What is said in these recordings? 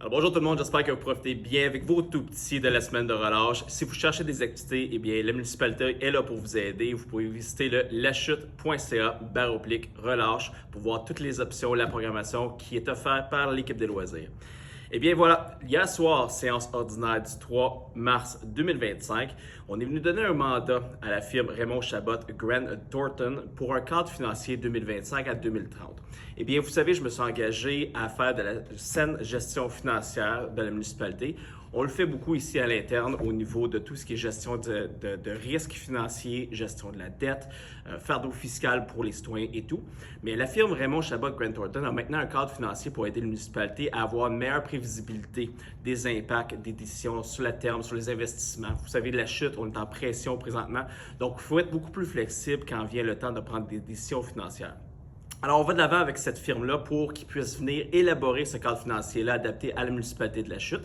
Alors bonjour tout le monde, j'espère que vous profitez bien avec vos tout-petits de la semaine de relâche. Si vous cherchez des activités, eh bien la municipalité est là pour vous aider. Vous pouvez visiter le lachute.ca/relâche pour voir toutes les options, la programmation qui est offerte par l'équipe des loisirs. Eh bien voilà, hier soir, séance ordinaire du 3 mars 2025, on est venu donner un mandat à la firme Raymond Chabot Grant Thornton pour un cadre financier 2025 à 2030. Eh bien, vous savez, je me suis engagé à faire de la saine gestion financière de la municipalité. On le fait beaucoup ici à l'interne au niveau de tout ce qui est gestion de risques financiers, gestion de la dette, fardeau fiscal pour les citoyens et tout. Mais la firme Raymond Chabot Grant Thornton a maintenant un cadre financier pour aider les municipalités à avoir une meilleure prévisibilité des impacts des décisions sur le terme, sur les investissements. Vous savez, la chute, on est en pression présentement. Donc, il faut être beaucoup plus flexible quand vient le temps de prendre des décisions financières. Alors, on va de l'avant avec cette firme-là pour qu'ils puissent venir élaborer ce cadre financier-là adapté à la municipalité de la Chute.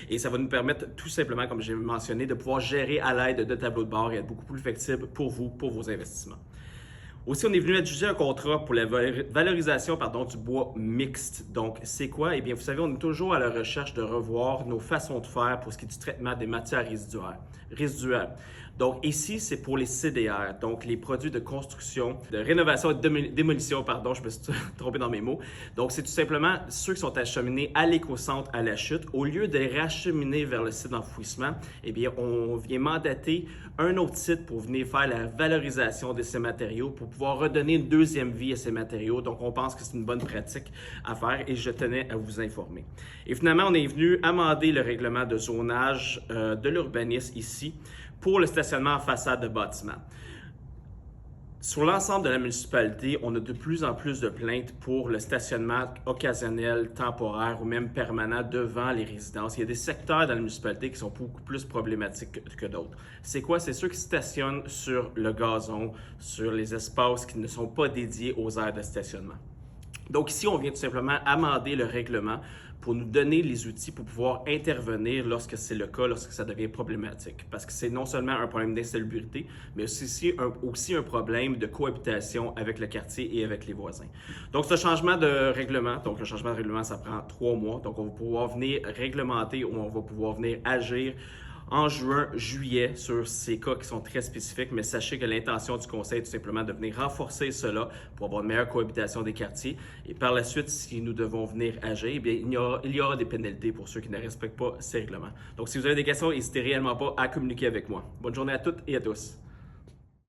Et ça va nous permettre tout simplement, comme j'ai mentionné, de pouvoir gérer à l'aide de tableaux de bord et être beaucoup plus flexible pour vous, pour vos investissements. Aussi, on est venu adjuger un contrat pour la valorisation du bois mixte. Donc, c'est quoi? Eh bien, vous savez, on est toujours à la recherche de revoir nos façons de faire pour ce qui est du traitement des matières résiduelles. Donc, ici, c'est pour les CDR, donc les produits de construction, de rénovation et de démolition, je me suis trompé dans mes mots. Donc, c'est tout simplement ceux qui sont acheminés à l'éco-centre à la chute. Au lieu de les racheminer vers le site d'enfouissement, eh bien, on vient mandater un autre site pour venir faire la valorisation de ces matériaux, pour pouvoir redonner une deuxième vie à ces matériaux. Donc, on pense que c'est une bonne pratique à faire et je tenais à vous informer. Et finalement, on est venu amender le règlement de zonage de l'urbanisme ici pour le stationnement en façade de bâtiment. Sur l'ensemble de la municipalité, on a de plus en plus de plaintes pour le stationnement occasionnel, temporaire ou même permanent devant les résidences. Il y a des secteurs dans la municipalité qui sont beaucoup plus problématiques que d'autres. C'est quoi? C'est ceux qui stationnent sur le gazon, sur les espaces qui ne sont pas dédiés aux aires de stationnement. Donc ici, on vient tout simplement amender le règlement pour nous donner les outils pour pouvoir intervenir lorsque c'est le cas, lorsque ça devient problématique. Parce que c'est non seulement un problème d'insalubrité, mais aussi un problème de cohabitation avec le quartier et avec les voisins. Donc ce changement de règlement, le changement de règlement, ça prend 3 mois. Donc on va pouvoir venir réglementer ou on va pouvoir venir agir en juin, juillet sur ces cas qui sont très spécifiques, mais sachez que l'intention du conseil est tout simplement de venir renforcer cela pour avoir une meilleure cohabitation des quartiers. Et par la suite, si nous devons venir agir, eh bien, il y aura des pénalités pour ceux qui ne respectent pas ces règlements. Donc, si vous avez des questions, n'hésitez réellement pas à communiquer avec moi. Bonne journée à toutes et à tous.